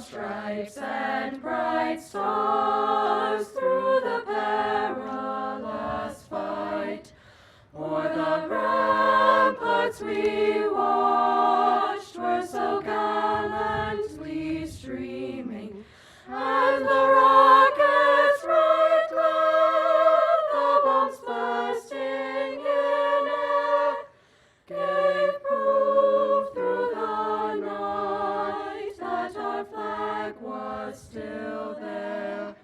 stripes and bright stars through the perilous fight. O'er the ramparts we watched were so gallantly streaming, and the rockets right glare, the bombs bursting in air, gave proof through the night that our flag was still there.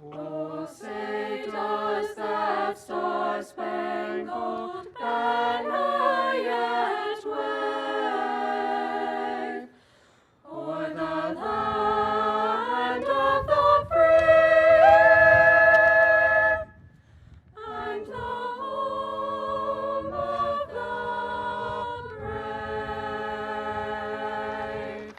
Oh, say does that star-spangled banner yet wave o'er the land of the free and the home of the brave?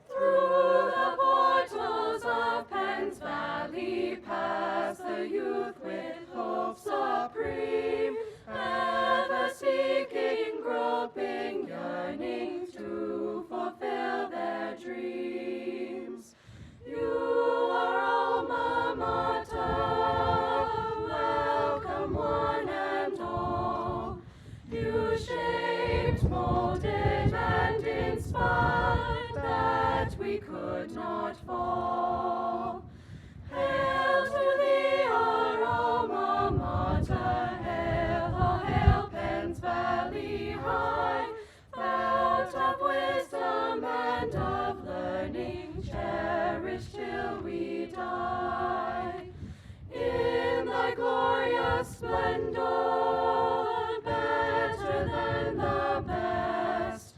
Through the portals of Penn's Valley pass the youth with hope supreme, ever seeking, groping, yearning to fulfill their dreams. You are alma mater, welcome one and all. You shaped, molded, and inspired that we could not fall. Hail to thee, our alma mater, hail, oh hail, Penn's Valley High, fount of wisdom and of learning, cherished till we die. In thy glorious splendor, better than the best,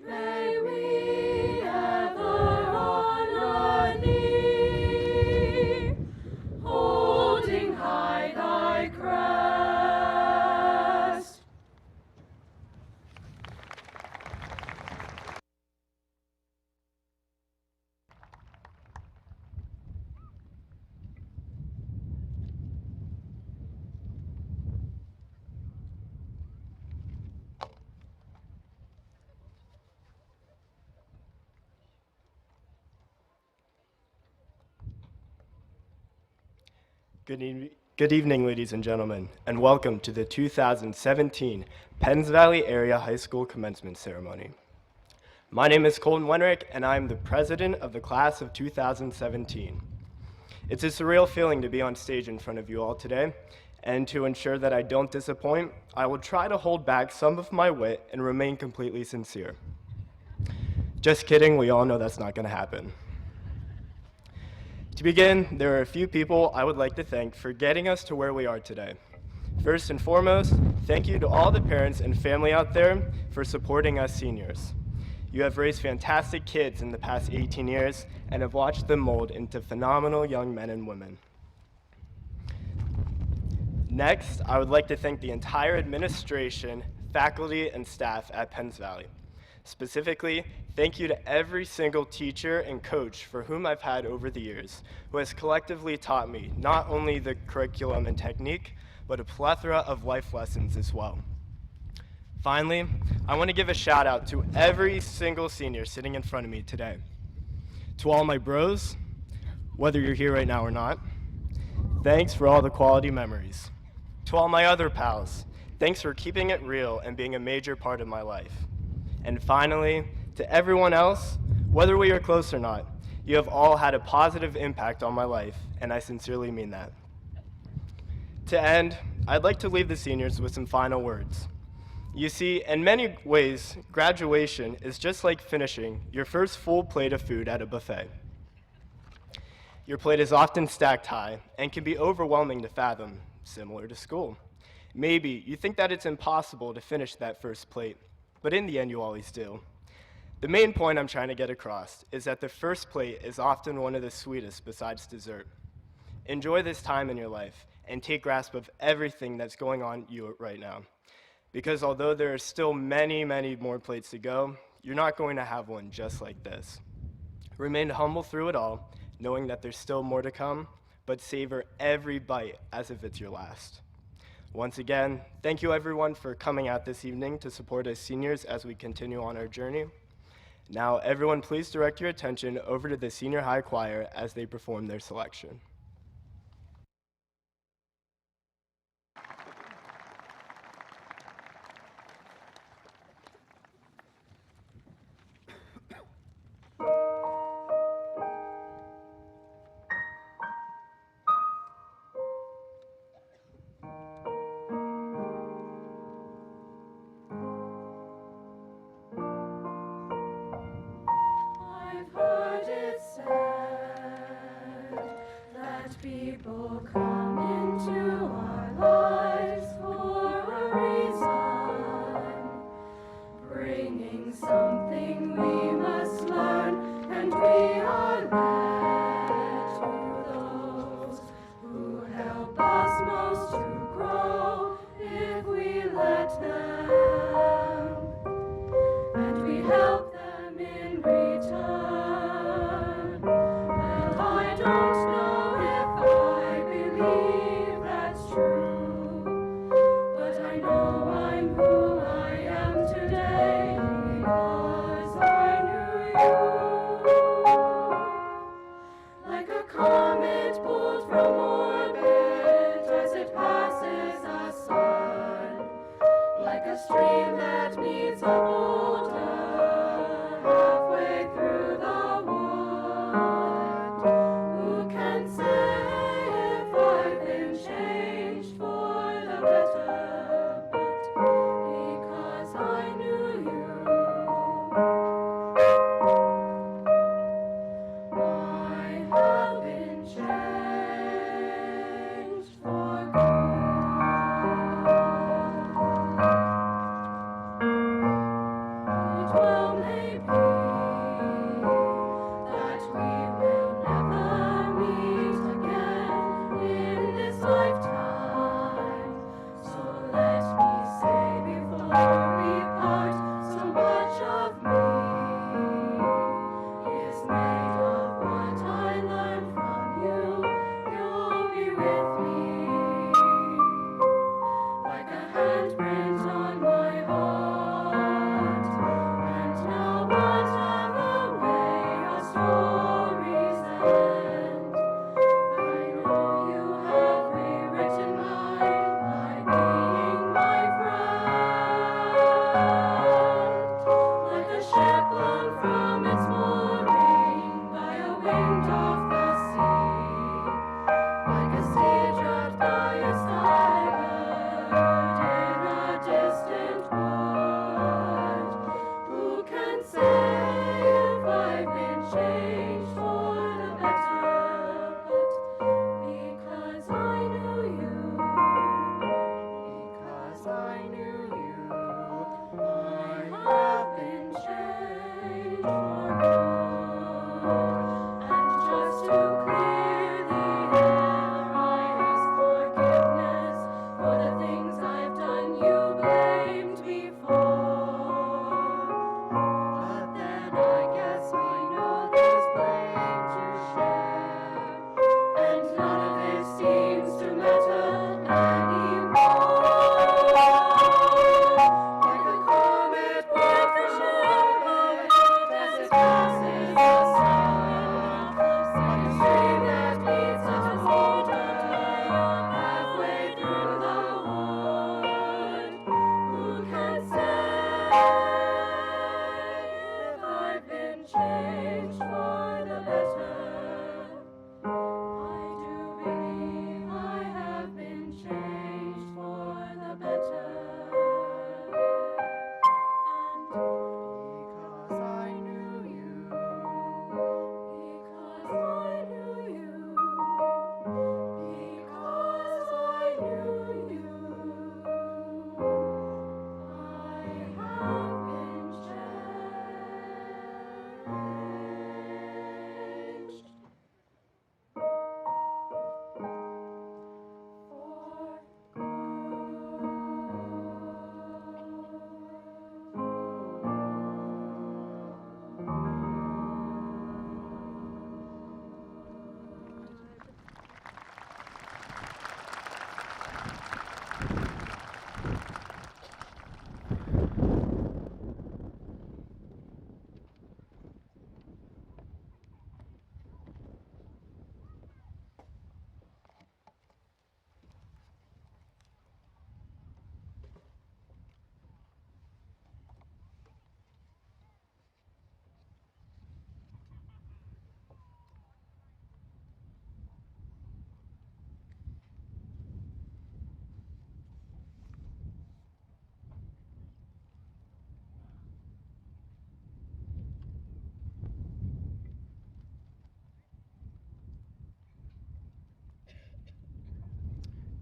may we ever honor thee, holding high thy crest. Good evening, ladies and gentlemen, and welcome to the 2017 Penns Valley Area High School Commencement Ceremony. My name is Colton Wenrick, and I am the president of the class of 2017. It's a surreal feeling to be on stage in front of you all today, and to ensure that I don't disappoint, I will try to hold back some of my wit and remain completely sincere. Just kidding, we all know that's not going to happen. To begin, there are a few people I would like to thank for getting us to where we are today. First and foremost, thank you to all the parents and family out there for supporting us seniors. You have raised fantastic kids in the past 18 years and have watched them mold into phenomenal young men and women. Next, I would like to thank the entire administration, faculty, and staff at Penns Valley. Specifically, thank you to every single teacher and coach for whom I've had over the years, who has collectively taught me not only the curriculum and technique, but a plethora of life lessons as well. Finally, I want to give a shout out to every single senior sitting in front of me today. To all my bros, whether you're here right now or not, thanks for all the quality memories. To all my other pals, thanks for keeping it real and being a major part of my life. And finally, to everyone else, whether we are close or not, you have all had a positive impact on my life, and I sincerely mean that. To end, I'd like to leave the seniors with some final words. You see, in many ways, graduation is just like finishing your first full plate of food at a buffet. Your plate is often stacked high and can be overwhelming to fathom, similar to school. Maybe you think that it's impossible to finish that first plate, but in the end you always do. The main point I'm trying to get across is that the first plate is often one of the sweetest besides dessert. Enjoy this time in your life and take grasp of everything that's going on you right now. Because although there are still many, many more plates to go, you're not going to have one just like this. Remain humble through it all, knowing that there's still more to come, but savor every bite as if it's your last. Once again, thank you everyone for coming out this evening to support us seniors as we continue on our journey. Now, everyone please direct your attention over to the senior high choir as they perform their selection. I've heard it said that people come into our lives for a reason, bringing something we must learn, and we are led to those who help us most to grow if we let them, and we help them in return. Well, I don't know if I believe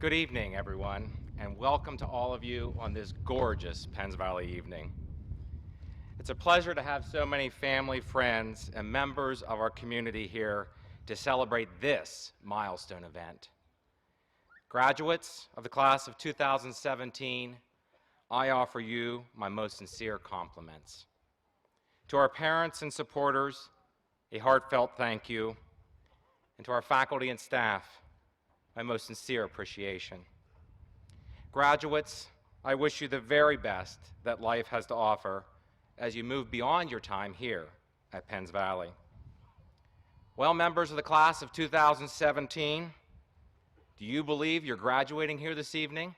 Good evening, everyone, and welcome to all of you on this gorgeous Penns Valley evening. It's a pleasure to have so many family, friends, and members of our community here to celebrate this milestone event. Graduates of the class of 2017, I offer you my most sincere compliments. To our parents and supporters, a heartfelt thank you, and to our faculty and staff, my most sincere appreciation. Graduates, I wish you the very best that life has to offer as you move beyond your time here at Penns Valley. Well, members of the class of 2017, do you believe you're graduating here this evening?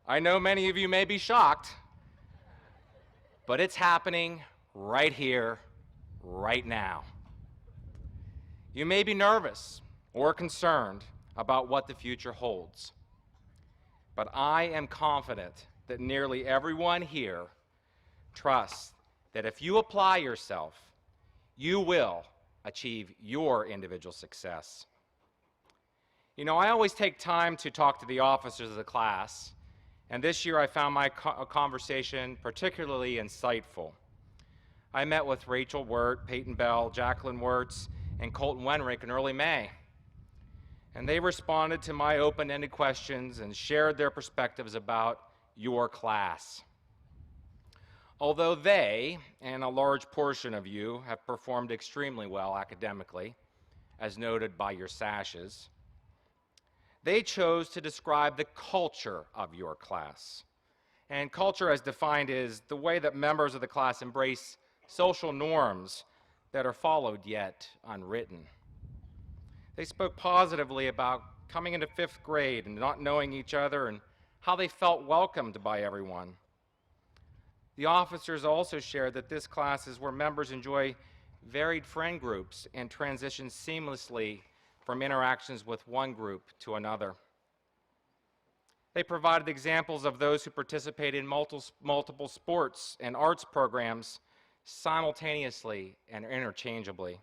I know many of you may be shocked, but it's happening right here, right now. You may be nervous or concerned about what the future holds, but I am confident that nearly everyone here trusts that if you apply yourself, you will achieve your individual success. You know, I always take time to talk to the officers of the class, and this year I found my conversation particularly insightful. I met with Rachel Wirt, Peyton Bell, Jacqueline Wirtz, and Colton Wenrick in early May, and they responded to my open-ended questions and shared their perspectives about your class. Although they, and a large portion of you, have performed extremely well academically, as noted by your sashes, they chose to describe the culture of your class. And culture, as defined, is the way that members of the class embrace social norms that are followed yet unwritten. They spoke positively about coming into 5th grade and not knowing each other and how they felt welcomed by everyone. The officers also shared that this class is where members enjoy varied friend groups and transition seamlessly from interactions with one group to another. They provided examples of those who participate in multiple sports and arts programs simultaneously and interchangeably.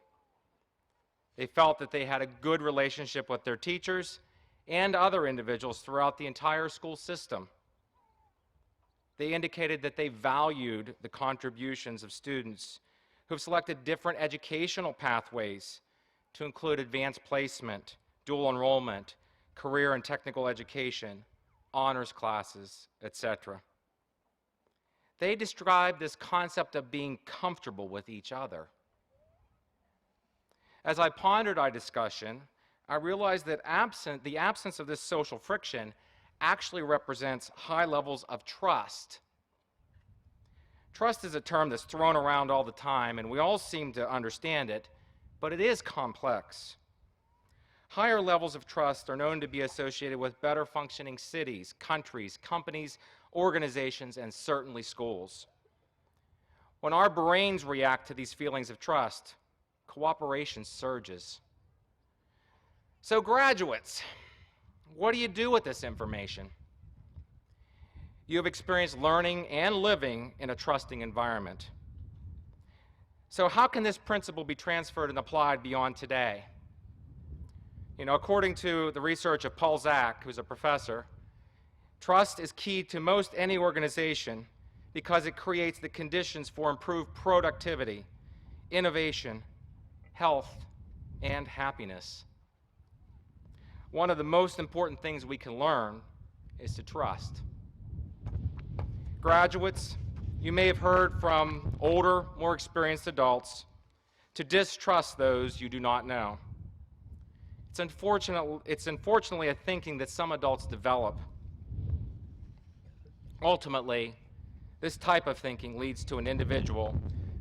They felt that they had a good relationship with their teachers and other individuals throughout the entire school system. They indicated that they valued the contributions of students who have selected different educational pathways to include advanced placement, dual enrollment, career and technical education, honors classes, etc. They described this concept of being comfortable with each other. As I pondered our discussion, I realized that the absence of this social friction actually represents high levels of trust. Trust is a term that's thrown around all the time, and we all seem to understand it, but it is complex. Higher levels of trust are known to be associated with better functioning cities, countries, companies, organizations, and certainly schools. When our brains react to these feelings of trust, cooperation surges. So graduates, what do you do with this information? You have experienced learning and living in a trusting environment. So how can this principle be transferred and applied beyond today? You know, according to the research of Paul Zak, who's a professor, trust is key to most any organization because it creates the conditions for improved productivity, innovation, health, and happiness. One of the most important things we can learn is to trust. Graduates, you may have heard from older, more experienced adults to distrust those you do not know. It's unfortunately a thinking that some adults develop. Ultimately, this type of thinking leads to an individual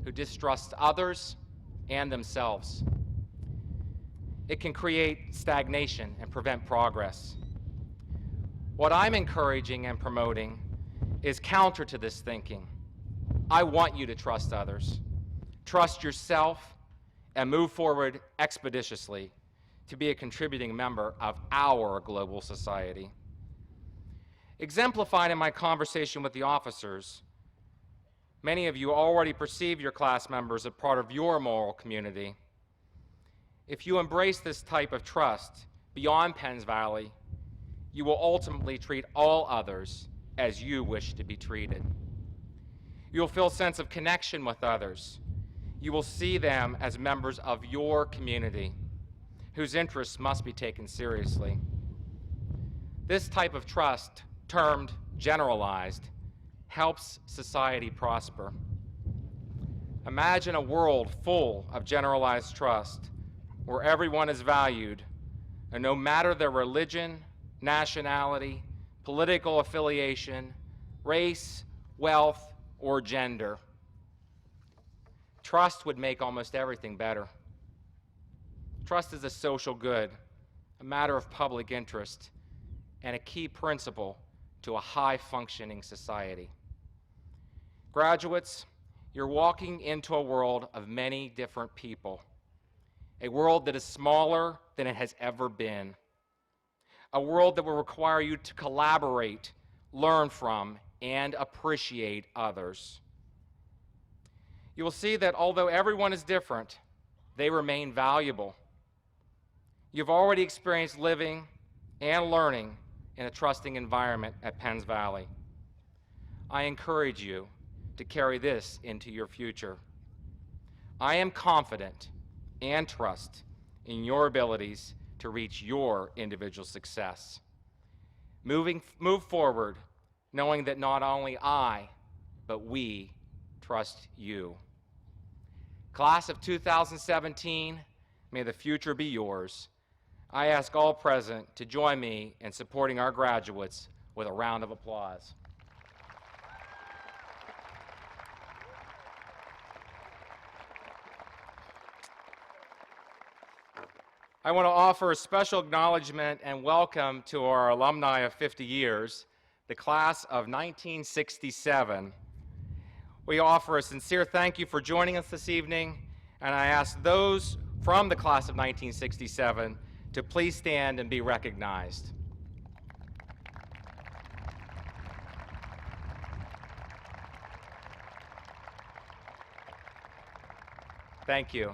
who distrusts others and themselves. It can create stagnation and prevent progress. What I'm encouraging and promoting is counter to this thinking. I want you to trust others, trust yourself, and move forward expeditiously to be a contributing member of our global society. Exemplified in my conversation with the officers, many of you already perceive your class members as part of your moral community. If you embrace this type of trust, beyond Penns Valley, you will ultimately treat all others as you wish to be treated. You'll feel a sense of connection with others. You will see them as members of your community, whose interests must be taken seriously. This type of trust, termed generalized, helps society prosper. Imagine a world full of generalized trust, where everyone is valued, and no matter their religion, nationality, political affiliation, race, wealth, or gender. Trust would make almost everything better. Trust is a social good, a matter of public interest, and a key principle to a high-functioning society. Graduates, you're walking into a world of many different people, a world that is smaller than it has ever been, a world that will require you to collaborate, learn from, and appreciate others. You will see that although everyone is different, they remain valuable. You've already experienced living and learning in a trusting environment at Penns Valley. I encourage you to carry this into your future. I am confident and trust in your abilities to reach your individual success. Move forward knowing that not only I, but we trust you. Class of 2017, may the future be yours. I ask all present to join me in supporting our graduates with a round of applause. I want to offer a special acknowledgement and welcome to our alumni of 50 years, the class of 1967. We offer a sincere thank you for joining us this evening, and I ask those from the class of 1967 to please stand and be recognized. Thank you.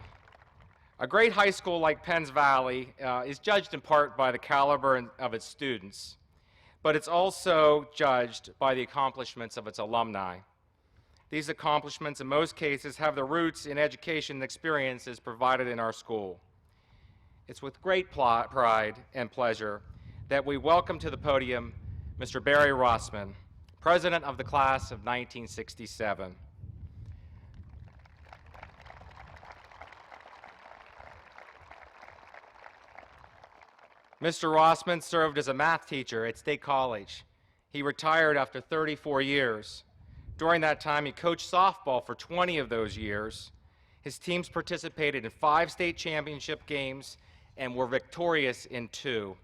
A great high school like Penns Valley is judged in part by the caliber of its students, but it's also judged by the accomplishments of its alumni. These accomplishments, in most cases, have their roots in education and experiences provided in our school. It's with great pride and pleasure that we welcome to the podium Mr. Barry Rossman, president of the class of 1967. Mr. Rossman served as a math teacher at State College. He retired after 34 years. During that time, he coached softball for 20 of those years. His teams participated in 5 state championship games and were victorious in 2.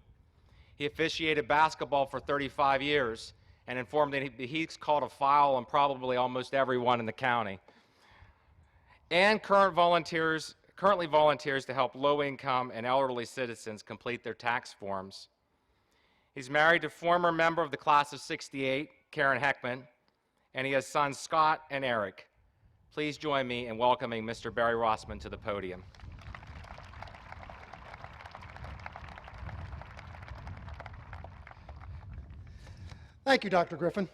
He officiated basketball for 35 years and informed that he's called a foul on probably almost everyone in the county. And currently volunteers to help low-income and elderly citizens complete their tax forms. He's married to former member of the class of 68, Karen Heckman, and he has sons Scott and Eric. Please join me in welcoming Mr. Barry Rossman to the podium. Thank you, Dr. Griffin.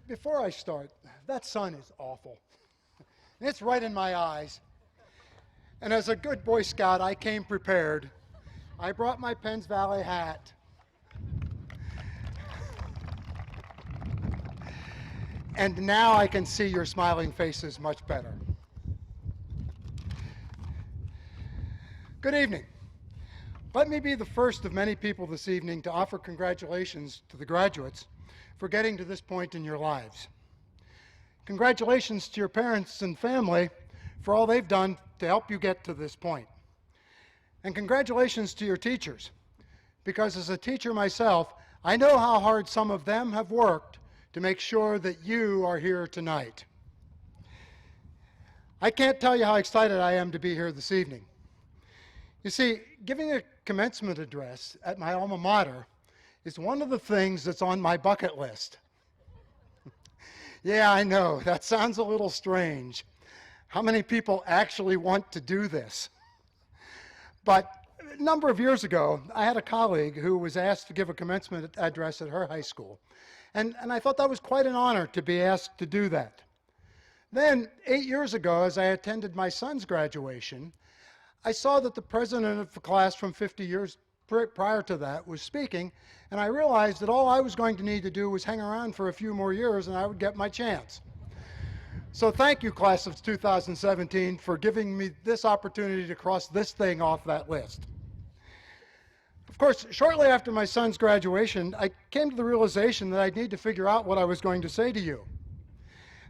Before I start, that sun is awful. It's right in my eyes. And as a good Boy Scout, I came prepared. I brought my Penns Valley hat. And now I can see your smiling faces much better. Good evening. Let me be the first of many people this evening to offer congratulations to the graduates for getting to this point in your lives. Congratulations to your parents and family for all they've done to help you get to this point. And congratulations to your teachers, because as a teacher myself, I know how hard some of them have worked to make sure that you are here tonight. I can't tell you how excited I am to be here this evening. You see, giving a commencement address at my alma mater is one of the things that's on my bucket list. Yeah, I know, that sounds a little strange. How many people actually want to do this? But A number of years ago, I had a colleague who was asked to give a commencement address at her high school. And I thought that was quite an honor to be asked to do that. Then, 8 years ago, as I attended my son's graduation, I saw that the president of the class from 50 years prior to that was speaking, and I realized that all I was going to need to do was hang around for a few more years and I would get my chance. So thank you, class of 2017, for giving me this opportunity to cross this thing off that list. Of course, shortly after my son's graduation, I came to the realization that I'd need to figure out what I was going to say to you.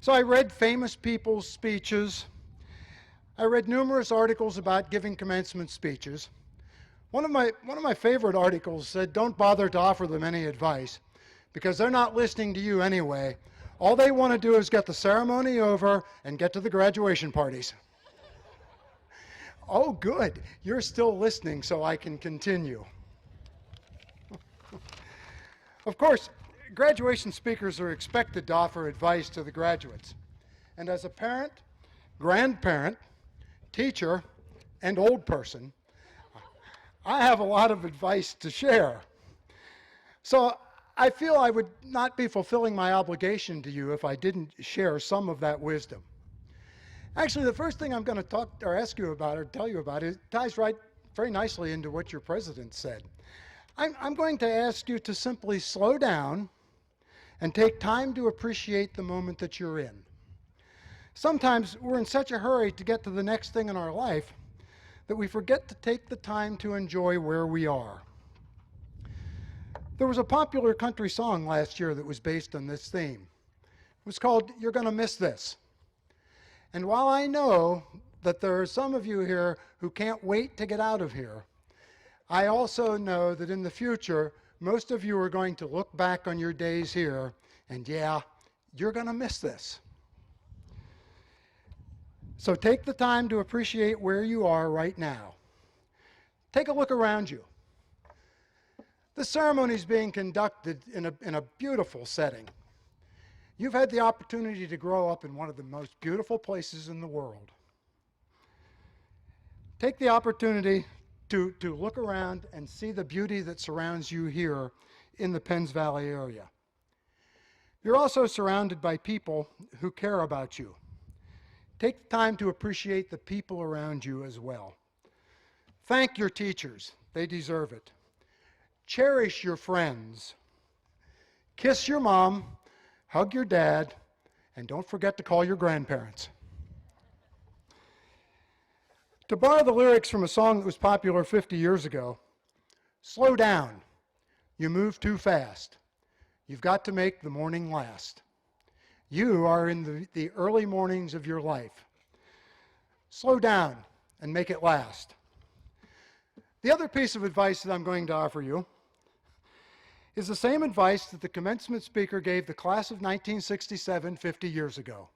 So I read famous people's speeches. I read numerous articles about giving commencement speeches. One of my favorite articles said, don't bother to offer them any advice because they're not listening to you anyway. All they want to do is get the ceremony over and get to the graduation parties. Oh, good. You're still listening, so I can continue. Of course, graduation speakers are expected to offer advice to the graduates. And as a parent, grandparent, teacher, and old person, I have a lot of advice to share. So I feel I would not be fulfilling my obligation to you if I didn't share some of that wisdom. Actually, the first thing I'm going to ask you about or tell you about it ties right very nicely into what your president said. I'm going to ask you to simply slow down and take time to appreciate the moment that you're in. Sometimes we're in such a hurry to get to the next thing in our life that we forget to take the time to enjoy where we are. There was a popular country song last year that was based on this theme. It was called You're Gonna Miss This. And while I know that there are some of you here who can't wait to get out of here, I also know that in the future, most of you are going to look back on your days here and yeah, you're gonna miss this. So take the time to appreciate where you are right now. Take a look around you. The ceremony is being conducted in a beautiful setting. You've had the opportunity to grow up in one of the most beautiful places in the world. Take the opportunity to look around and see the beauty that surrounds you here in the Penns Valley area. You're also surrounded by people who care about you. Take the time to appreciate the people around you as well. Thank your teachers. They deserve it. Cherish your friends. Kiss your mom, hug your dad, and don't forget to call your grandparents. To borrow the lyrics from a song that was popular 50 years ago, slow down. You move too fast. You've got to make the morning last. You are in the early mornings of your life. Slow down and make it last. The other piece of advice that I'm going to offer you is the same advice that the commencement speaker gave the class of 1967 50 years ago.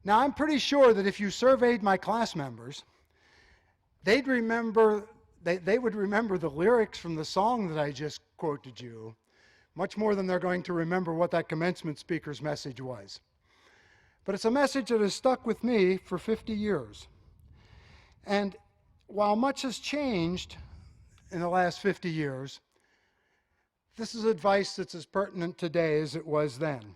Now, I'm pretty sure that if you surveyed my class members, they would remember the lyrics from the song that I just quoted you much more than they're going to remember what that commencement speaker's message was. But it's a message that has stuck with me for 50 years. And while much has changed in the last 50 years, this is advice that's as pertinent today as it was then.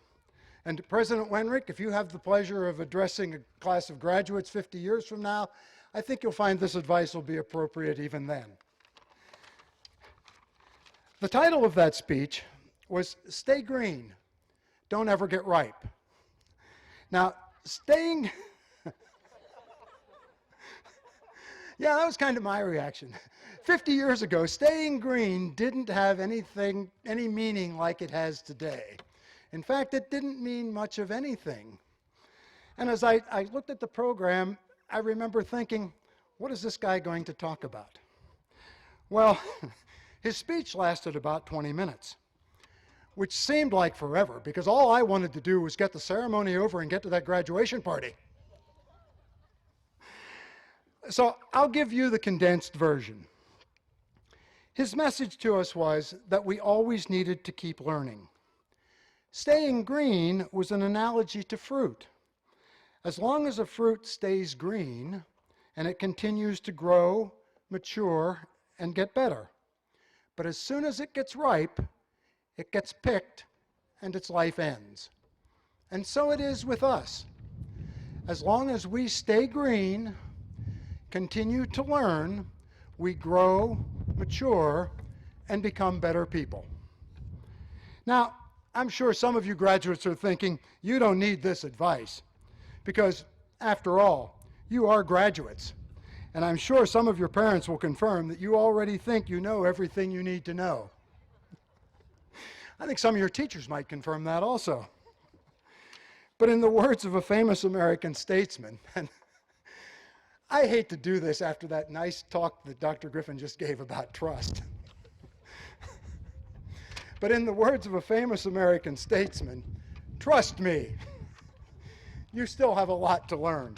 And President Wenrick, if you have the pleasure of addressing a class of graduates 50 years from now, I think you'll find this advice will be appropriate even then. The title of that speech was Stay Green, Don't Ever Get Ripe. Now, staying... Yeah, that was kind of my reaction. 50 years ago, staying green didn't have any meaning like it has today. In fact, it didn't mean much of anything. And as I looked at the program, I remember thinking, what is this guy going to talk about? Well, his speech lasted about 20 minutes, which seemed like forever, because all I wanted to do was get the ceremony over and get to that graduation party. So I'll give you the condensed version. His message to us was that we always needed to keep learning. Staying green was an analogy to fruit. As long as a fruit stays green and it continues to grow, mature, and get better. But as soon as it gets ripe, it gets picked and its life ends. And so it is with us. As long as we stay green, continue to learn, we grow, mature, and become better people. Now, I'm sure some of you graduates are thinking, you don't need this advice, because after all, you are graduates. And I'm sure some of your parents will confirm that you already think you know everything you need to know. I think some of your teachers might confirm that also. But in the words of a famous American statesman, and I hate to do this after that nice talk that Dr. Griffin just gave about trust. But in the words of a famous American statesman, trust me, you still have a lot to learn.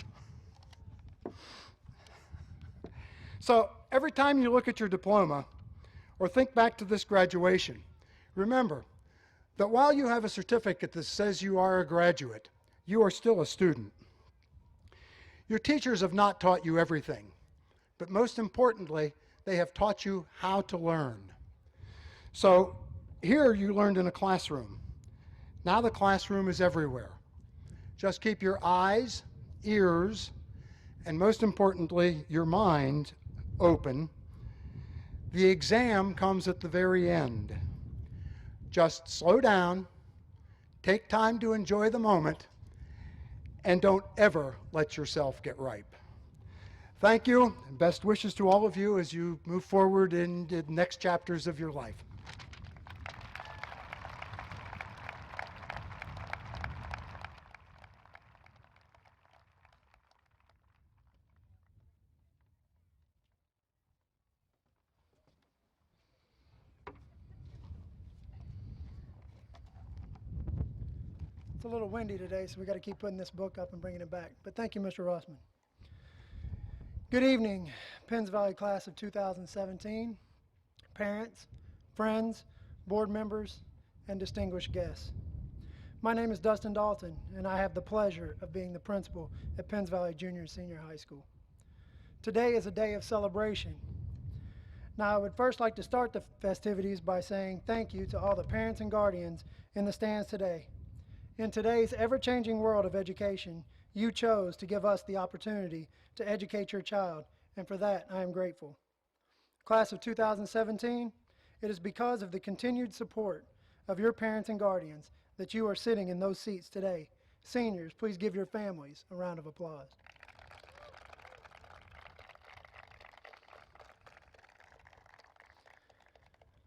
So every time you look at your diploma or think back to this graduation, remember that while you have a certificate that says you are a graduate, you are still a student. Your teachers have not taught you everything, but most importantly, they have taught you how to learn. So here you learned in a classroom. Now the classroom is everywhere. Just keep your eyes, ears, and most importantly, your mind open. The exam comes at the very end. Just slow down, take time to enjoy the moment, and don't ever let yourself get ripe. Thank you, and best wishes to all of you as you move forward in the next chapters of your life. It's a little windy today, so we got to keep putting this book up and bringing it back. But thank you, Mr. Rossman. Good evening, Penns Valley class of 2017, parents, friends, board members, and distinguished guests. My name is Dustin Dalton, and I have the pleasure of being the principal at Penns Valley Junior and Senior High School. Today is a day of celebration. Now, I would first like to start the festivities by saying thank you to all the parents and guardians in the stands today. In today's ever-changing world of education, you chose to give us the opportunity to educate your child, and for that, I am grateful. Class of 2017, it is because of the continued support of your parents and guardians that you are sitting in those seats today. Seniors, please give your families a round of applause.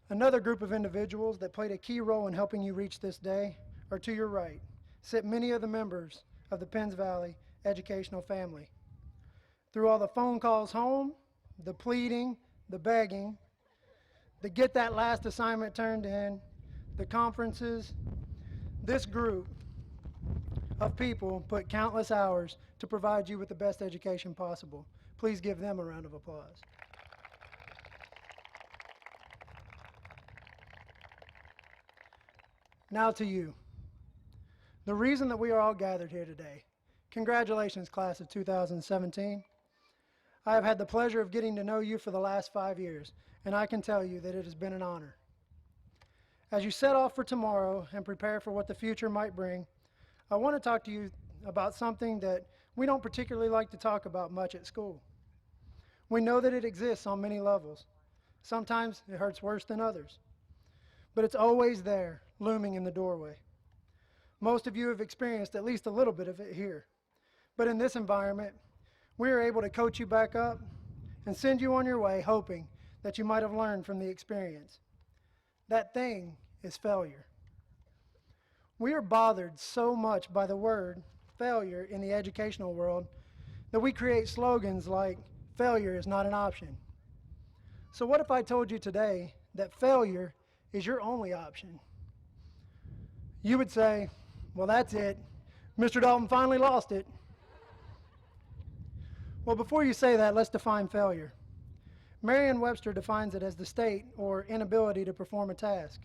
Another group of individuals that played a key role in helping you reach this day are to your right, sit many of the members of the Penns Valley educational family. Through all the phone calls home, the pleading, the begging, the get that last assignment turned in, the conferences, this group of people put countless hours to provide you with the best education possible. Please give them a round of applause. Now to you. The reason that we are all gathered here today. Congratulations, class of 2017. I have had the pleasure of getting to know you for the last 5 years, and I can tell you that it has been an honor. As you set off for tomorrow and prepare for what the future might bring, I want to talk to you about something that we don't particularly like to talk about much at school. We know that it exists on many levels. Sometimes it hurts worse than others, but it's always there, looming in the doorway. Most of you have experienced at least a little bit of it here. But in this environment, we are able to coach you back up and send you on your way, hoping that you might have learned from the experience. That thing is failure. We are bothered so much by the word failure in the educational world that we create slogans like, failure is not an option. So what if I told you today that failure is your only option? You would say, well, that's it. Mr. Dalton finally lost it. Well, before you say that, let's define failure. Merriam-Webster defines it as the state or inability to perform a task.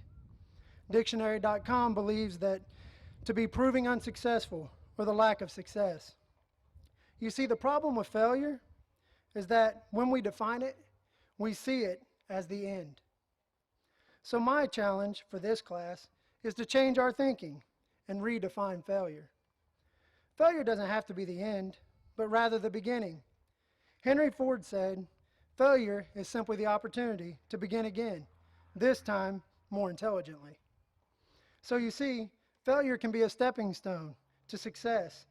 Dictionary.com believes that to be proving unsuccessful or the lack of success. You see, the problem with failure is that when we define it, We see it as the end. So my challenge for this class is to change our thinking and redefine failure. Failure doesn't have to be the end, but rather the beginning. Henry Ford said, "Failure is simply the opportunity to begin again, this time more intelligently." So you see, failure can be a stepping stone to success,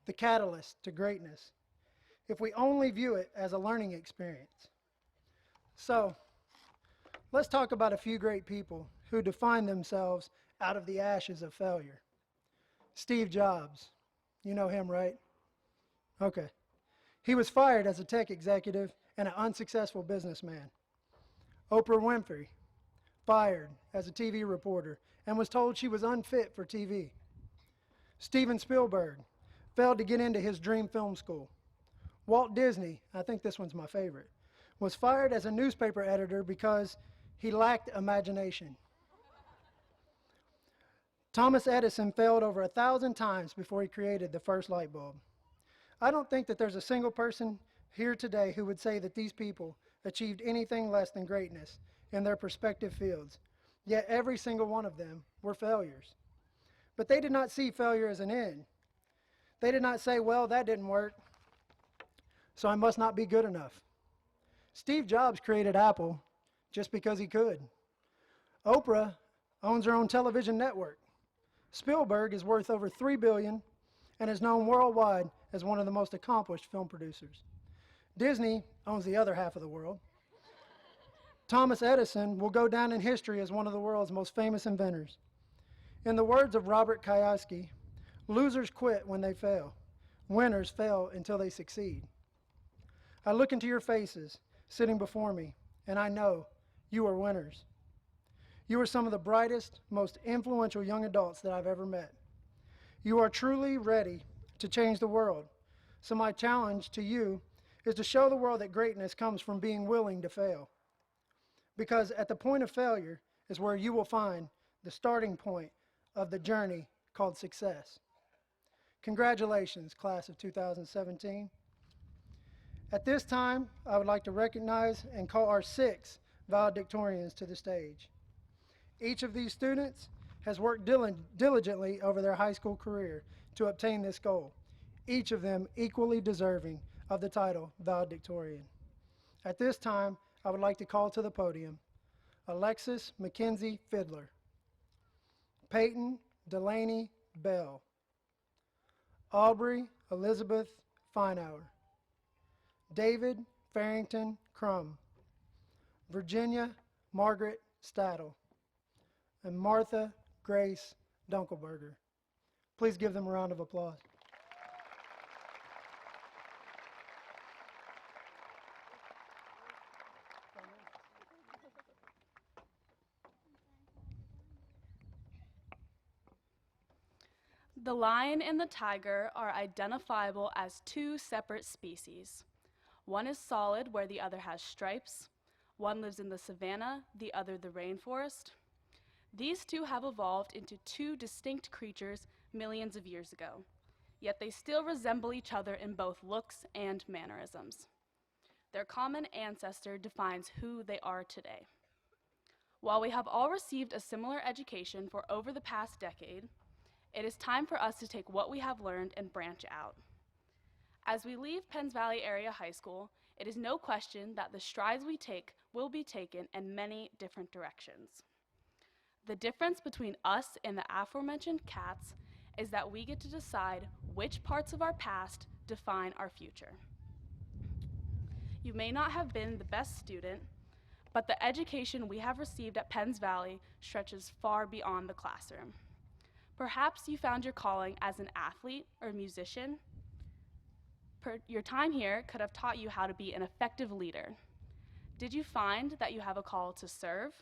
the catalyst to greatness, if we only view it as a learning experience. So, let's talk about a few great people who define themselves out of the ashes of failure. Steve Jobs. You know him, right? Okay. He was fired as a tech executive and an unsuccessful businessman. Oprah Winfrey, fired as a TV reporter and was told she was unfit for TV. Steven Spielberg failed to get into his dream film school. Walt Disney, I think this one's my favorite, was fired as a newspaper editor because he lacked imagination. Thomas Edison failed over 1,000 times before he created the first light bulb. I don't think that there's a single person here today who would say that these people achieved anything less than greatness in their respective fields, yet every single one of them were failures. But they did not see failure as an end. They did not say, well, that didn't work, so I must not be good enough. Steve Jobs created Apple just because he could. Oprah owns her own television network. Spielberg is worth over $3 billion and is known worldwide as one of the most accomplished film producers. Disney owns the other half of the world. Thomas Edison will go down in history as one of the world's most famous inventors. In the words of Robert Kiyosaki, losers quit when they fail. Winners fail until they succeed. I look into your faces sitting before me, and I know you are winners. You are some of the brightest, most influential young adults that I've ever met. You are truly ready to change the world. So my challenge to you is to show the world that greatness comes from being willing to fail. Because at the point of failure is where you will find the starting point of the journey called success. Congratulations, class of 2017. At this time, I would like to recognize and call our 6 valedictorians to the stage. Each of these students has worked diligently over their high school career to obtain this goal, each of them equally deserving of the title valedictorian. At this time, I would like to call to the podium Alexis Mackenzie Fiddler, Peyton Delaney Bell, Aubrey Elizabeth Feinauer, David Farrington Crum, Virginia Margaret Staddle, and Martha Grace Dunkelberger. Please give them a round of applause. The lion and the tiger are identifiable as 2 separate species. One is solid, where the other has stripes. One lives in the savanna, the other the rainforest. These 2 have evolved into 2 distinct creatures millions of years ago, yet they still resemble each other in both looks and mannerisms. Their common ancestor defines who they are today. While we have all received a similar education for over the past decade, it is time for us to take what we have learned and branch out. As we leave Penns Valley Area High School, it is no question that the strides we take will be taken in many different directions. The difference between us and the aforementioned cats is that we get to decide which parts of our past define our future. You may not have been the best student, but the education we have received at Penns Valley stretches far beyond the classroom. Perhaps you found your calling as an athlete or musician. Your time here could have taught you how to be an effective leader. Did you find that you have a call to serve?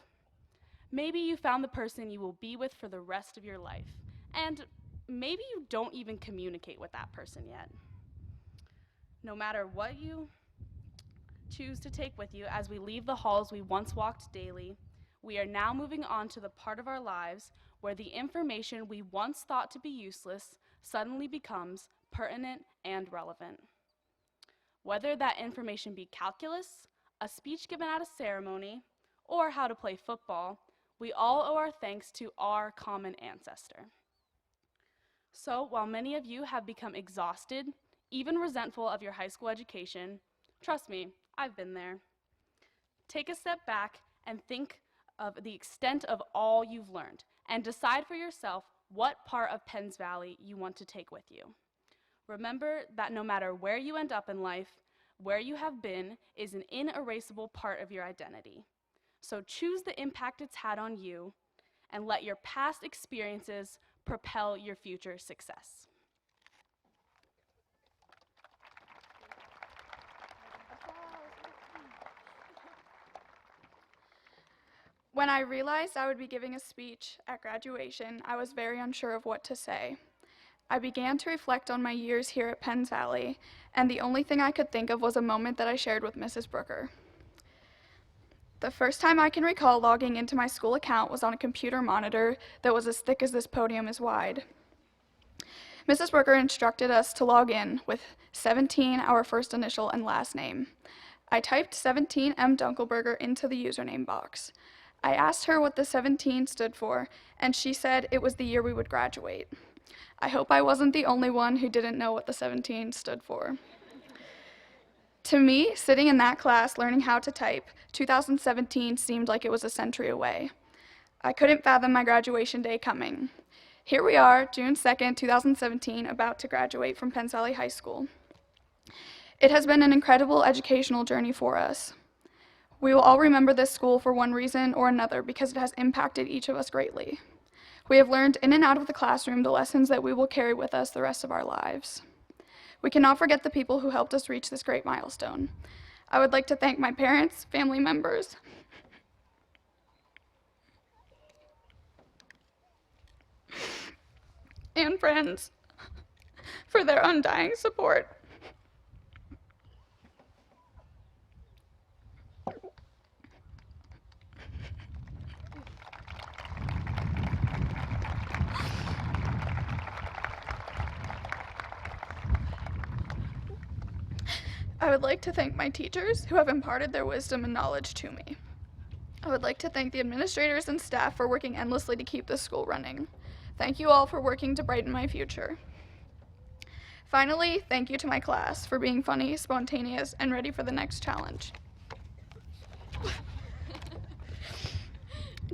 Maybe you found the person you will be with for the rest of your life, and maybe you don't even communicate with that person yet. No matter what you choose to take with you as we leave the halls we once walked daily, we are now moving on to the part of our lives where the information we once thought to be useless suddenly becomes pertinent and relevant. Whether that information be calculus, a speech given at a ceremony, or how to play football, we all owe our thanks to our common ancestor. So while many of you have become exhausted, even resentful of your high school education, trust me, I've been there. Take a step back and think of the extent of all you've learned, and decide for yourself what part of Penns Valley you want to take with you. Remember that no matter where you end up in life, where you have been is an inerasable part of your identity. So choose the impact it's had on you, and let your past experiences propel your future success. When I realized I would be giving a speech at graduation, I was very unsure of what to say. I began to reflect on my years here at Penns Valley, and the only thing I could think of was a moment that I shared with Mrs. Brooker. The first time I can recall logging into my school account was on a computer monitor that was as thick as this podium is wide. Mrs. Brooker instructed us to log in with 17, our first initial and last name. I typed 17 M. Dunkelberger into the username box. I asked her what the 17 stood for, and she said it was the year we would graduate. I hope I wasn't the only one who didn't know what the 17 stood for. To me, sitting in that class learning how to type, 2017 seemed like it was a century away. I couldn't fathom my graduation day coming. Here we are, June 2nd, 2017, about to graduate from Penns Valley High School. It has been an incredible educational journey for us. We will all remember this school for one reason or another because it has impacted each of us greatly. We have learned in and out of the classroom the lessons that we will carry with us the rest of our lives. We cannot forget the people who helped us reach this great milestone. I would like to thank my parents, family members, and friends for their undying support. I would like to thank my teachers who have imparted their wisdom and knowledge to me. I would like to thank the administrators and staff for working endlessly to keep this school running. Thank you all for working to brighten my future. Finally, thank you to my class for being funny, spontaneous, and ready for the next challenge.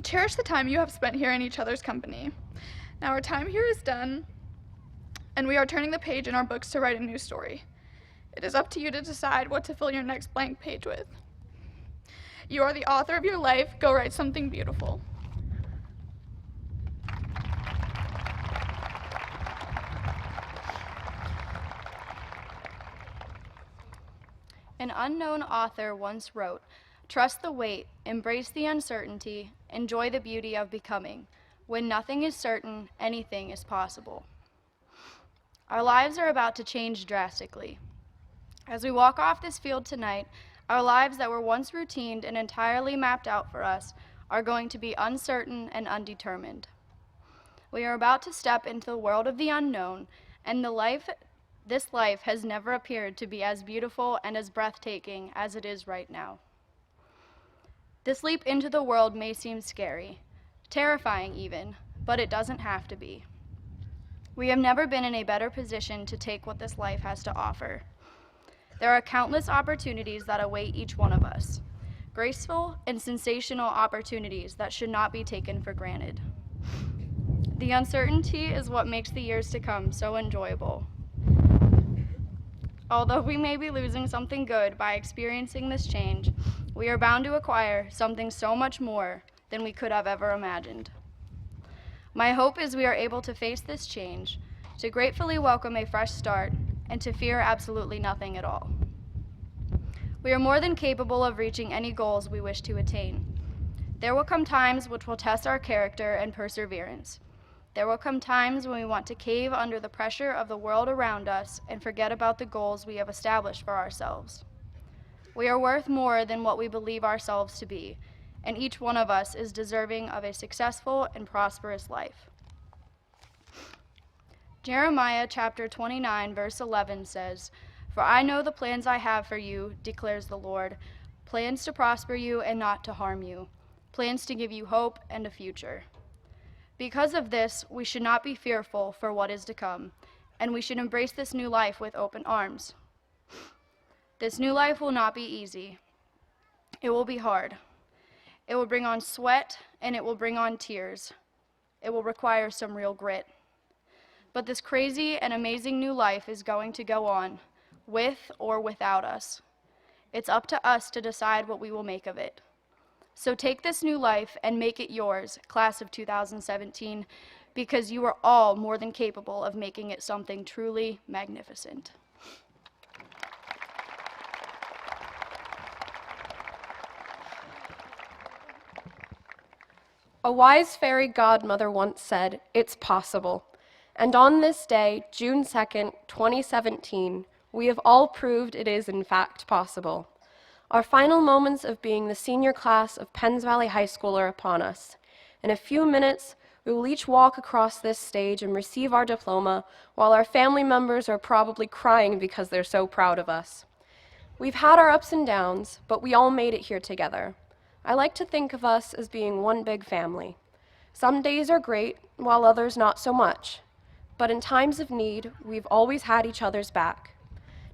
Cherish the time you have spent here in each other's company. Now our time here is done, and we are turning the page in our books to write a new story. It is up to you to decide what to fill your next blank page with. You are the author of your life. Go write something beautiful. An unknown author once wrote, "Trust the wait, embrace the uncertainty, enjoy the beauty of becoming. When nothing is certain, anything is possible." Our lives are about to change drastically. As we walk off this field tonight, our lives that were once routine and entirely mapped out for us are going to be uncertain and undetermined. We are about to step into the world of the unknown, and this life has never appeared to be as beautiful and as breathtaking as it is right now. This leap into the world may seem scary, terrifying even, but it doesn't have to be. We have never been in a better position to take what this life has to offer. There are countless opportunities that await each one of us, graceful and sensational opportunities that should not be taken for granted. The uncertainty is what makes the years to come so enjoyable. Although we may be losing something good by experiencing this change, we are bound to acquire something so much more than we could have ever imagined. My hope is we are able to face this change, to gratefully welcome a fresh start, and to fear absolutely nothing at all. We are more than capable of reaching any goals we wish to attain. There will come times which will test our character and perseverance. There will come times when we want to cave under the pressure of the world around us and forget about the goals we have established for ourselves. We are worth more than what we believe ourselves to be, and each one of us is deserving of a successful and prosperous life. Jeremiah chapter 29, verse 11 says, "For I know the plans I have for you, declares the Lord, plans to prosper you and not to harm you, plans to give you hope and a future. Because of this, we should not be fearful for what is to come, and we should embrace this new life with open arms. This new life will not be easy. It will be hard. It will bring on sweat, and it will bring on tears. It will require some real grit. But this crazy and amazing new life is going to go on, with or without us. It's up to us to decide what we will make of it. So take this new life and make it yours, class of 2017, because you are all more than capable of making it something truly magnificent. A wise fairy godmother once said, "It's possible." And on this day, June 2nd, 2017, we have all proved it is in fact possible. Our final moments of being the senior class of Penns Valley High School are upon us. In a few minutes, we will each walk across this stage and receive our diploma, while our family members are probably crying because they're so proud of us. We've had our ups and downs, but we all made it here together. I like to think of us as being one big family. Some days are great, while others not so much. But in times of need, we've always had each other's back.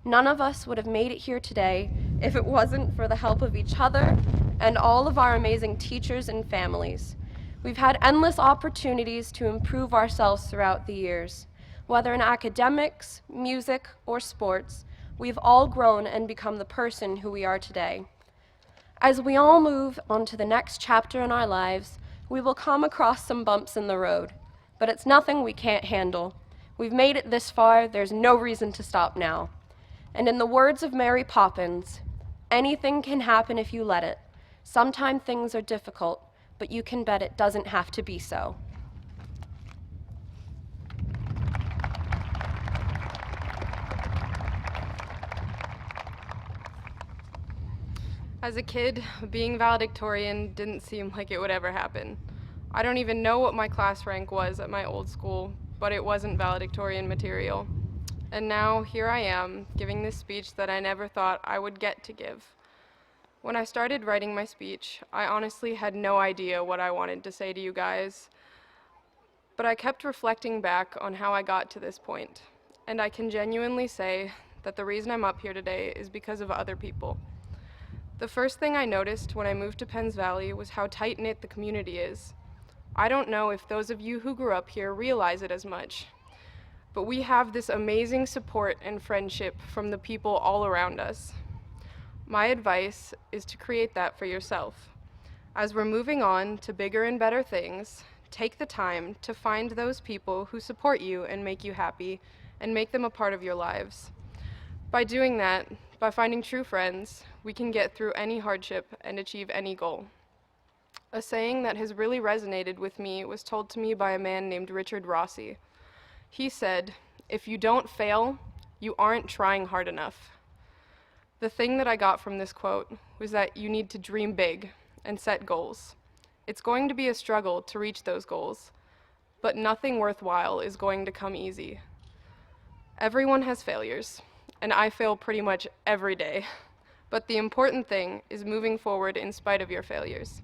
None of us would have made it here today if it wasn't for the help of each other and all of our amazing teachers and families. We've had endless opportunities to improve ourselves throughout the years. Whether in academics, music, or sports, we've all grown and become the person who we are today. As we all move on to the next chapter in our lives, we will come across some bumps in the road, but it's nothing we can't handle. We've made it this far, there's no reason to stop now. And in the words of Mary Poppins, anything can happen if you let it. Sometimes things are difficult, but you can bet it doesn't have to be so. As a kid, being valedictorian didn't seem like it would ever happen. I don't even know what my class rank was at my old school, but it wasn't valedictorian material. And now, here I am, giving this speech that I never thought I would get to give. When I started writing my speech, I honestly had no idea what I wanted to say to you guys. But I kept reflecting back on how I got to this point, and I can genuinely say that the reason I'm up here today is because of other people. The first thing I noticed when I moved to Penns Valley was how tight-knit the community is. I don't know if those of you who grew up here realize it as much, but we have this amazing support and friendship from the people all around us. My advice is to create that for yourself. As we're moving on to bigger and better things, take the time to find those people who support you and make you happy, and make them a part of your lives. By doing that, by finding true friends, we can get through any hardship and achieve any goal. A saying that has really resonated with me was told to me by a man named Richard Rossi. He said, "If you don't fail, you aren't trying hard enough." The thing that I got from this quote was that you need to dream big and set goals. It's going to be a struggle to reach those goals, but nothing worthwhile is going to come easy. Everyone has failures, and I fail pretty much every day. But the important thing is moving forward in spite of your failures.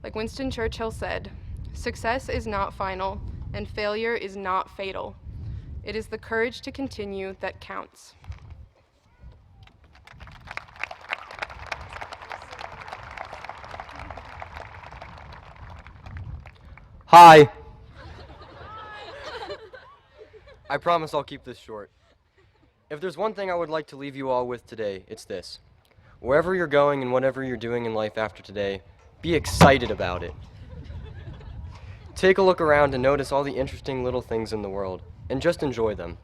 Like Winston Churchill said, "Success is not final, and failure is not fatal. It is the courage to continue that counts." Hi. I promise I'll keep this short. If there's one thing I would like to leave you all with today, it's this. Wherever you're going and whatever you're doing in life after today, be excited about it. Take a look around and notice all the interesting little things in the world, and just enjoy them.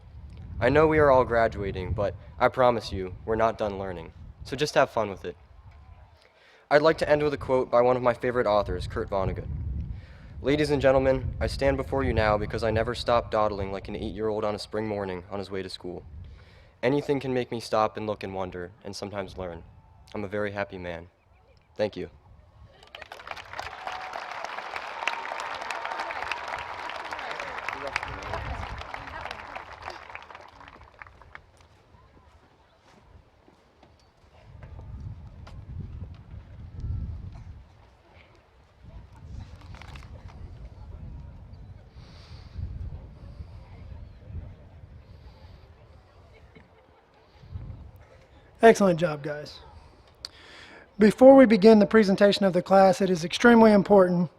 I know we are all graduating, but I promise you, we're not done learning. So just have fun with it. I'd like to end with a quote by one of my favorite authors, Kurt Vonnegut. "Ladies and gentlemen, I stand before you now because I never stopped dawdling like an 8-year-old on a spring morning on his way to school. Anything can make me stop and look and wonder, and sometimes learn. I'm a very happy man. Thank you." Excellent job, guys. Before we begin the presentation of the class, it is extremely important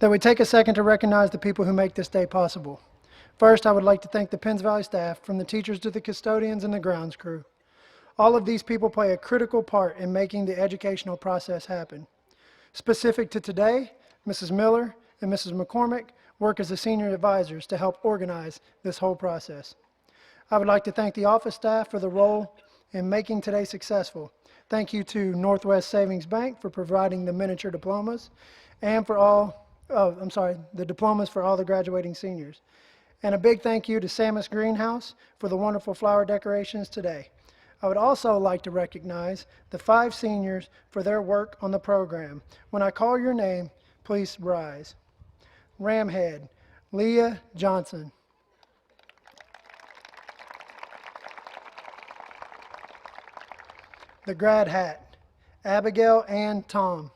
that we take a second to recognize the people who make this day possible. First, I would like to thank the Penns Valley staff, from the teachers to the custodians and the grounds crew. All of these people play a critical part in making the educational process happen. Specific to today, Mrs. Miller and Mrs. McCormick work as the senior advisors to help organize this whole process. I would like to thank the office staff for the role in making today successful. Thank you to Northwest Savings Bank for providing the miniature diplomas and for the diplomas for all the graduating seniors. And a big thank you to Samus Greenhouse for the wonderful flower decorations today. I would also like to recognize the 5 seniors for their work on the program. When I call your name, please rise. Ramhead, Leah Johnson. The Grad Hat, Abigail and Tom.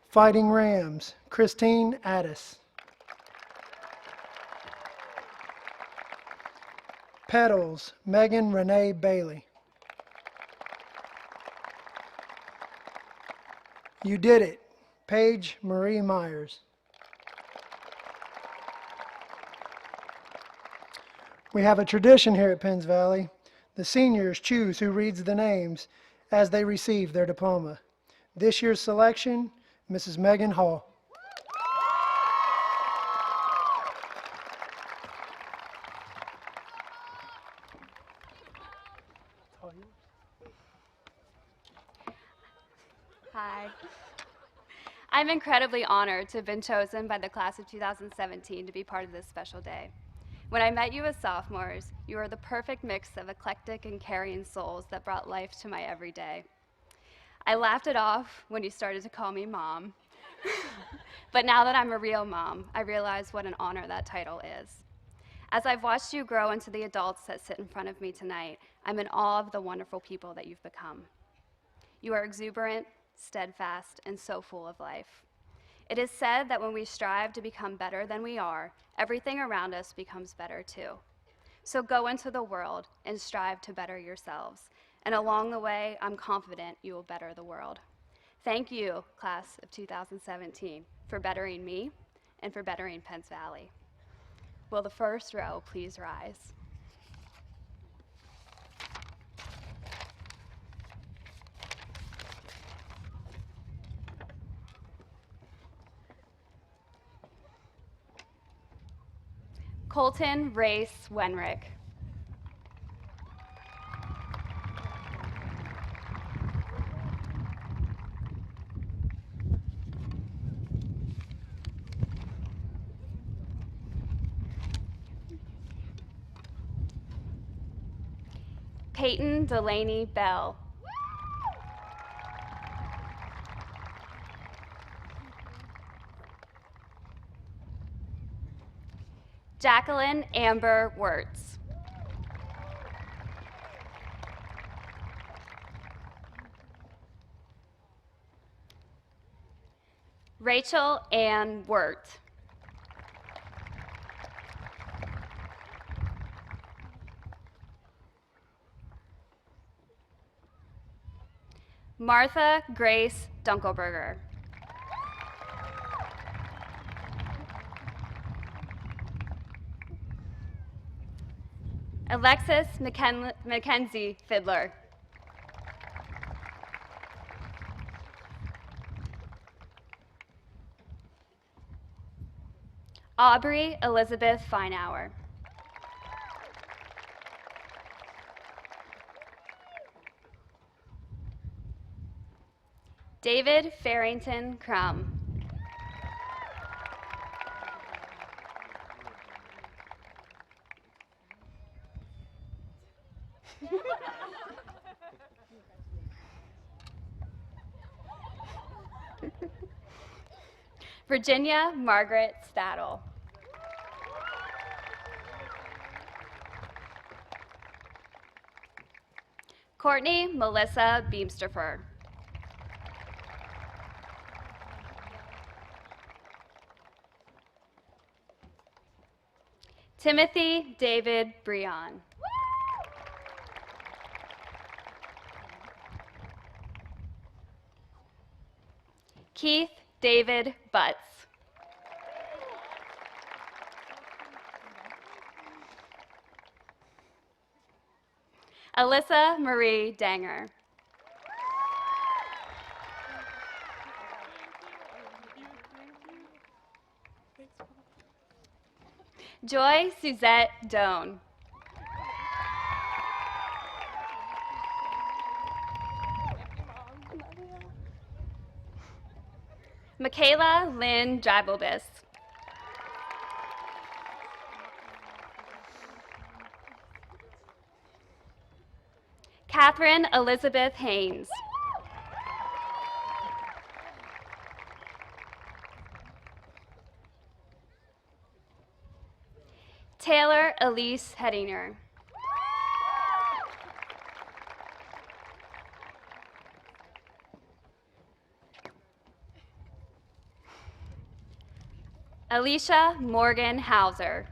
Fighting Rams, Christine Addis. Petals, Megan Renee Bailey. You Did It, Paige Marie Myers. We have a tradition here at Penns Valley. The seniors choose who reads the names as they receive their diploma. This year's selection, Mrs. Megan Hall. Hi. I'm incredibly honored to have been chosen by the class of 2017 to be part of this special day. When I met you as sophomores, you were the perfect mix of eclectic and caring souls that brought life to my everyday. I laughed it off when you started to call me mom. But now that I'm a real mom, I realize what an honor that title is. As I've watched you grow into the adults that sit in front of me tonight, I'm in awe of the wonderful people that you've become. You are exuberant, steadfast, and so full of life. It is said that when we strive to become better than we are, everything around us becomes better too. So go into the world and strive to better yourselves. And along the way, I'm confident you will better the world. Thank you, class of 2017, for bettering me and for bettering Penns Valley. Will the first row please rise? Colton Race Wenrick. Peyton Delaney Bell. Jacqueline Amber Wirtz. Rachel Ann Wirt. Martha Grace Dunkelberger. Alexis Mackenzie Fiddler. Aubrey Elizabeth Feinauer. David Farrington Crum. Virginia Margaret Stadel. Courtney Melissa Beamsterfer. Timothy David Breon. Keith David Butts. Alyssa Marie Danger. Joy Suzette Doan. Michaela Lynn Dribelbis. Catherine Elizabeth Haynes. Taylor Elise Hedinger. Alicia Morgan Hauser.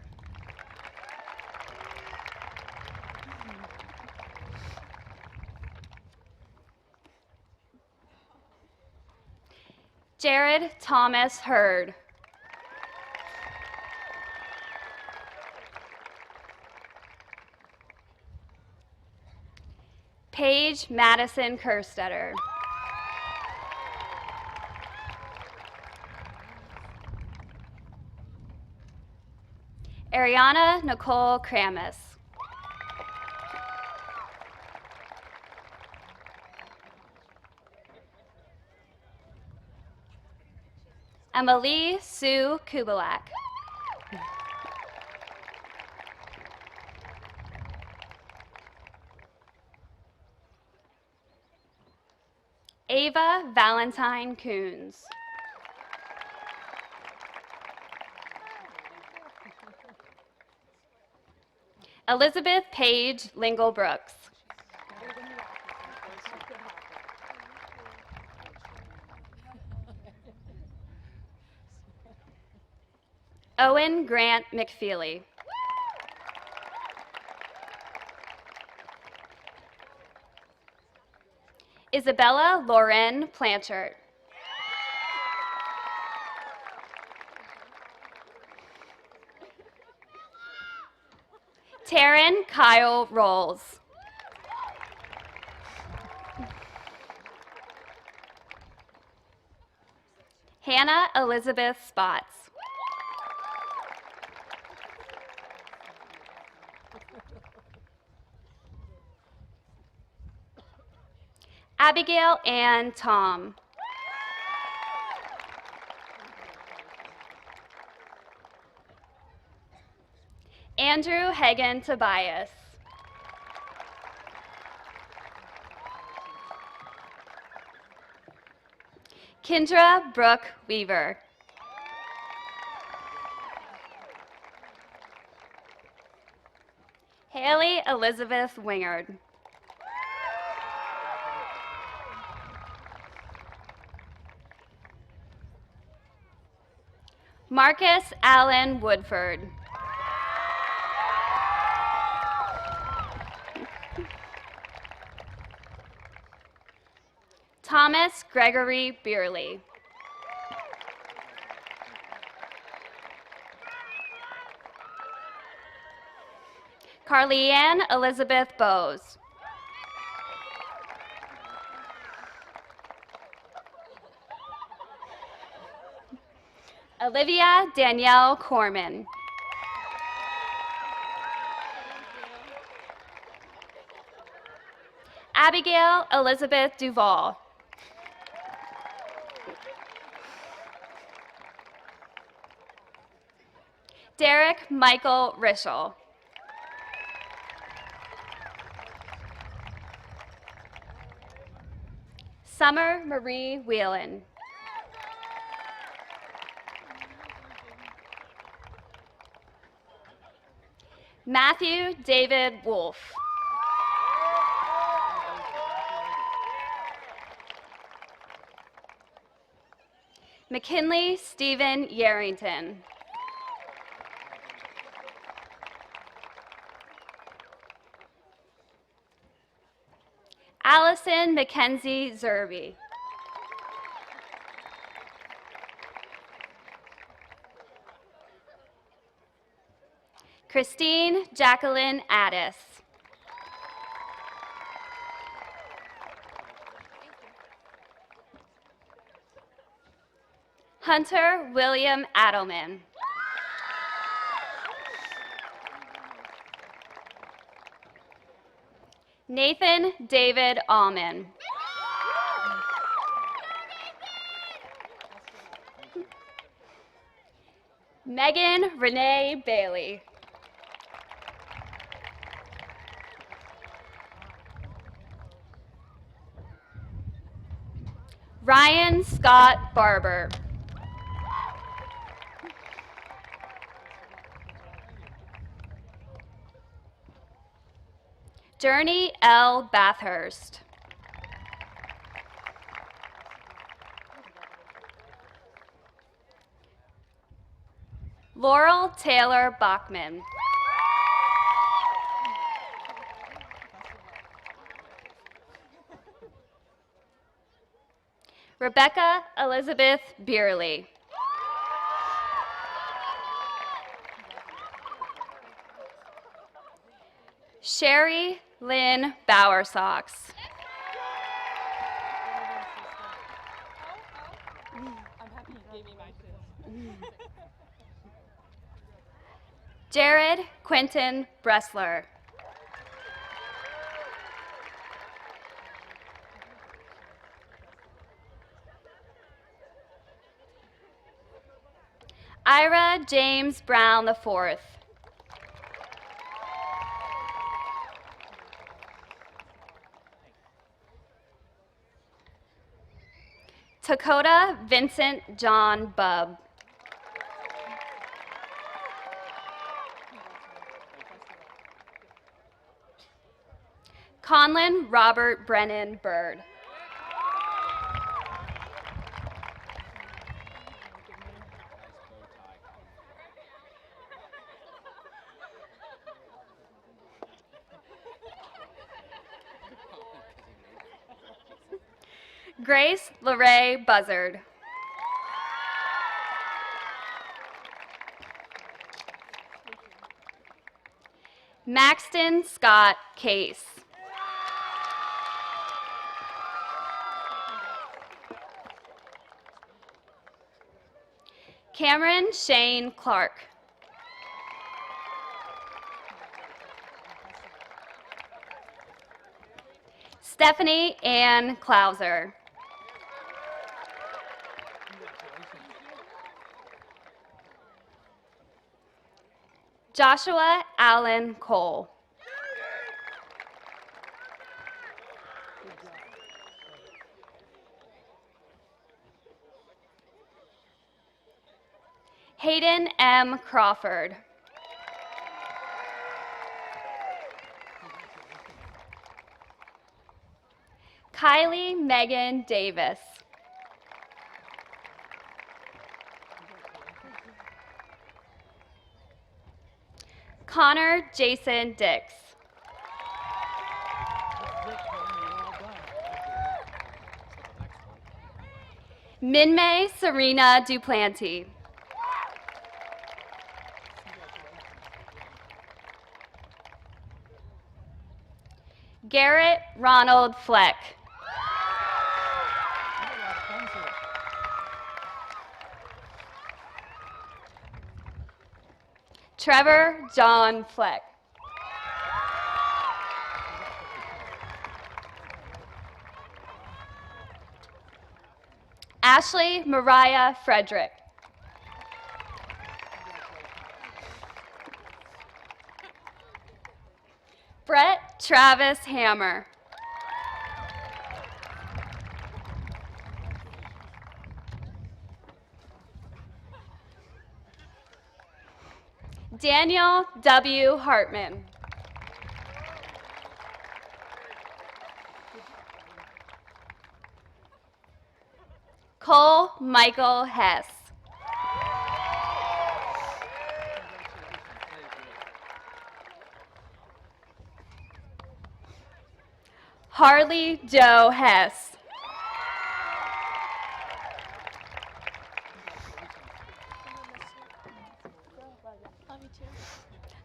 Jared Thomas Hurd. Paige Madison Kerstetter. Ariana Nicole Kramis. Emily Sue Kubalak. Ava Valentine Coons. Elizabeth Paige Lingle Brooks. Owen Grant McFeely. Isabella Lauren Planchard. Taryn Kyle Rolls. Hannah Elizabeth Spots. Abigail Ann Tom. Andrew Hagan Tobias. Kendra Brooke Weaver. Haley Elizabeth Wingard. Marcus Allen Woodford. Thomas Gregory Beerley. Carleanne Elizabeth Bowes. Olivia Danielle Corman. Abigail Elizabeth Duvall. Derek Michael Rischel. Summer Marie Whelan. Matthew David Wolf. McKinley Stephen Yarrington. Allison Mackenzie Zerby. Christine Jacqueline Addis. Hunter William Adelman. Nathan David Allman. Megan Renee Bailey. Ryan Scott Barber. Journey L. Bathurst. Laurel Taylor Bachman. Rebecca Elizabeth Beerley. Sherry Lynn Bowersox. Jared Quentin Bressler. Ira James Brown IV. Dakota Vincent John Bubb. Conlon Robert Brennan Bird. Grace LeRae Buzzard. Maxton Scott Case. Cameron Shane Clark. Stephanie Ann Klauser. Joshua Allen Cole. Hayden M. Crawford. Kylie Megan Davis. Connor Jason Dix. Minmay Serena Duplanty. Garrett Ronald Fleck. Trevor John Fleck. Ashley Mariah Frederick. Brett Travis Hammer. Daniel W. Hartman. Cole Michael Hess. Harley Joe Hess.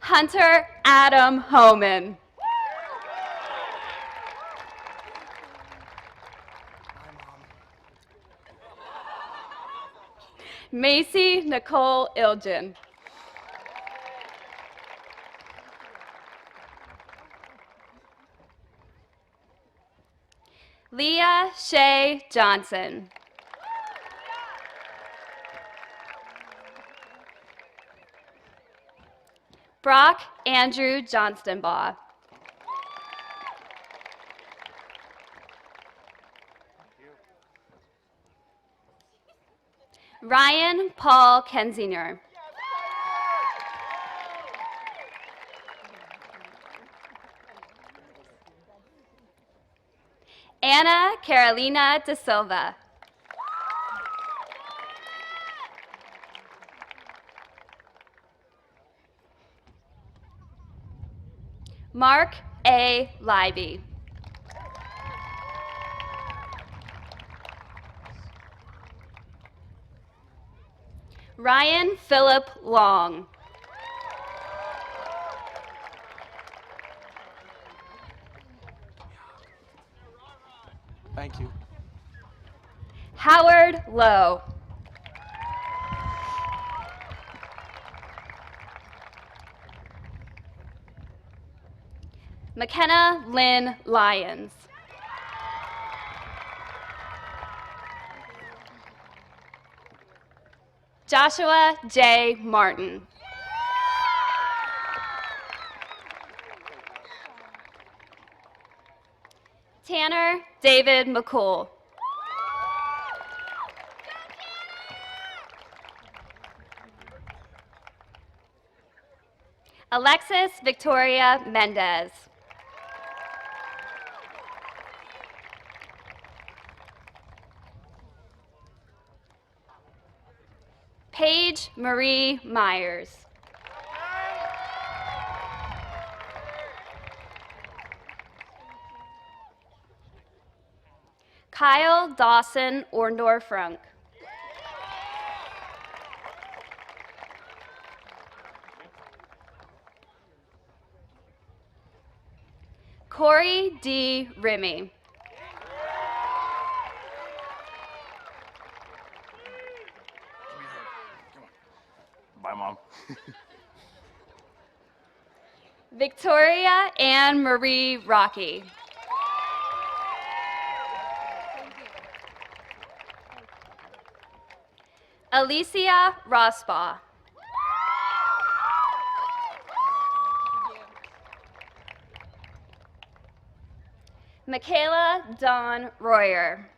Hunter Adam Homan. Macy Nicole Ilgen. Leah Shay Johnson. Brock Andrew Johnstonbaugh. Ryan Paul Kensinger. Anna Carolina De Silva. Mark A. Libby. Ryan Philip Long. Thank you. Howard Lowe. McKenna Lynn Lyons. Joshua J. Martin. Tanner David McCool. Alexis Victoria Mendez. Paige Marie Myers. Kyle Dawson Orndorff-Frunk. Corey D. Rimmy. Bye, Mom. Victoria Ann Marie Rocky. Alicia Rosbaugh. Michaela Dawn Royer.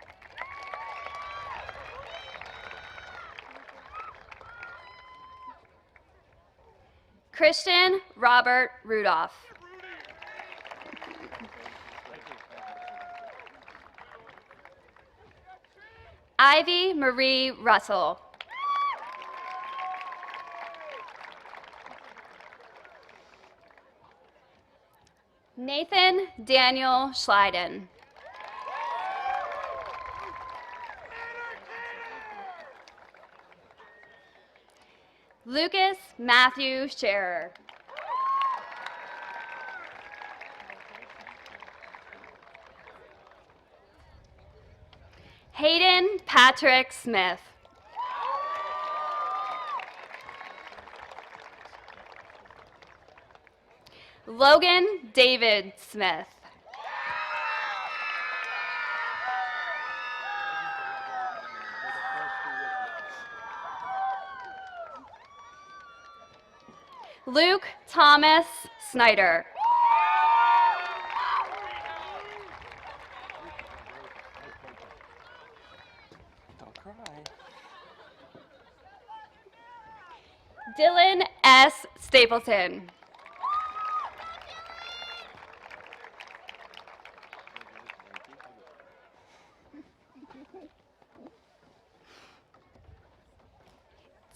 Christian Robert Rudolph. Ivy Marie Russell. Nathan Daniel Schleiden. Lucas Matthew Scherer. Hayden Patrick Smith. Logan David Smith. Luke Thomas Snyder. Don't cry. Dylan S. Stapleton.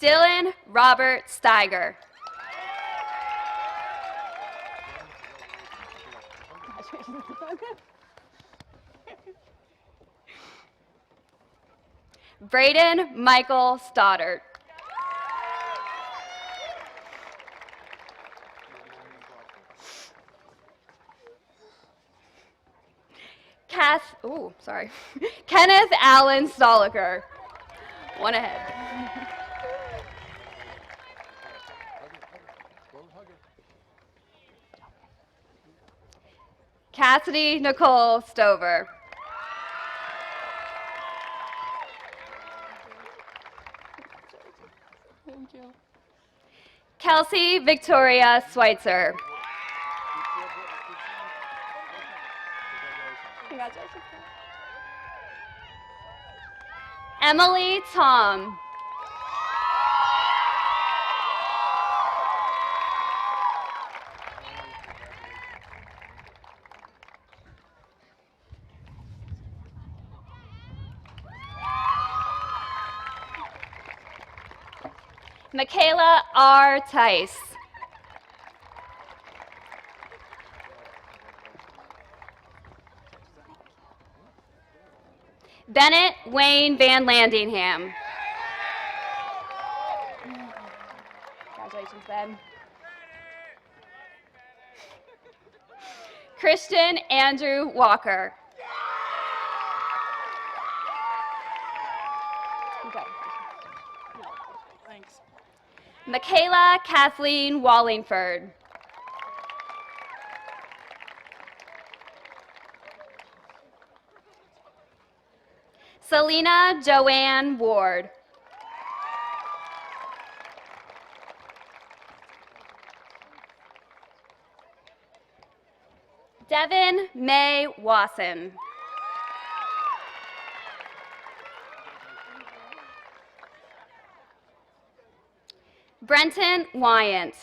Dylan Robert Steiger. Braden Michael Stoddard. Kenneth Allen Stoliker. One ahead. Cassidy Nicole Stover. Thank you. Kelsey Victoria Schweitzer. Congratulations. Emily Tom. Michaela R. Tice. Bennett Wayne Van Landingham. Congratulations, Ben. Christian Andrew Walker. Thanks. Michaela Kathleen Wallingford. Selena Joanne Ward. Devin May Wasson. Brenton Wyant.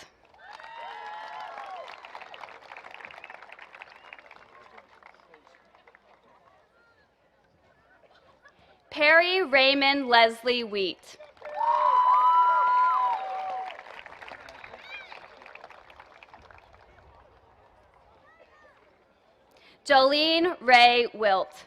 Perry Raymond Leslie Wheat. Jolene Ray Wilt.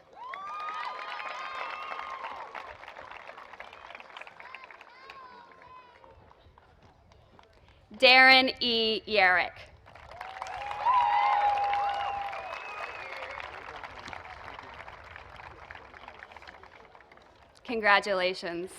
Darren E. Yarrick. Congratulations.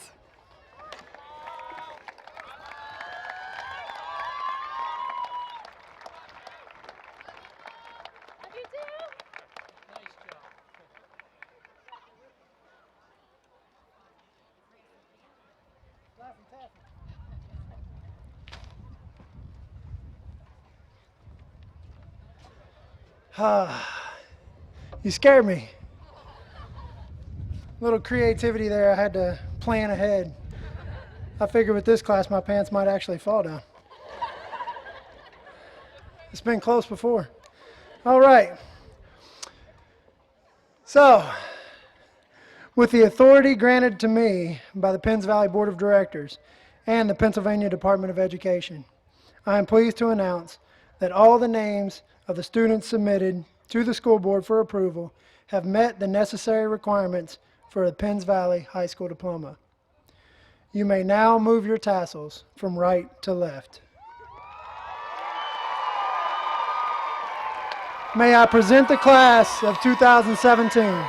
You scared me. A little creativity there. I had to plan ahead. I figured with this class, my pants might actually fall down. It's been close before. All right. So, with the authority granted to me by the Penns Valley Board of Directors and the Pennsylvania Department of Education, I am pleased to announce that all the names of the students submitted to the school board for approval have met the necessary requirements for a Penns Valley High School diploma. You may now move your tassels from right to left. May I present the class of 2017.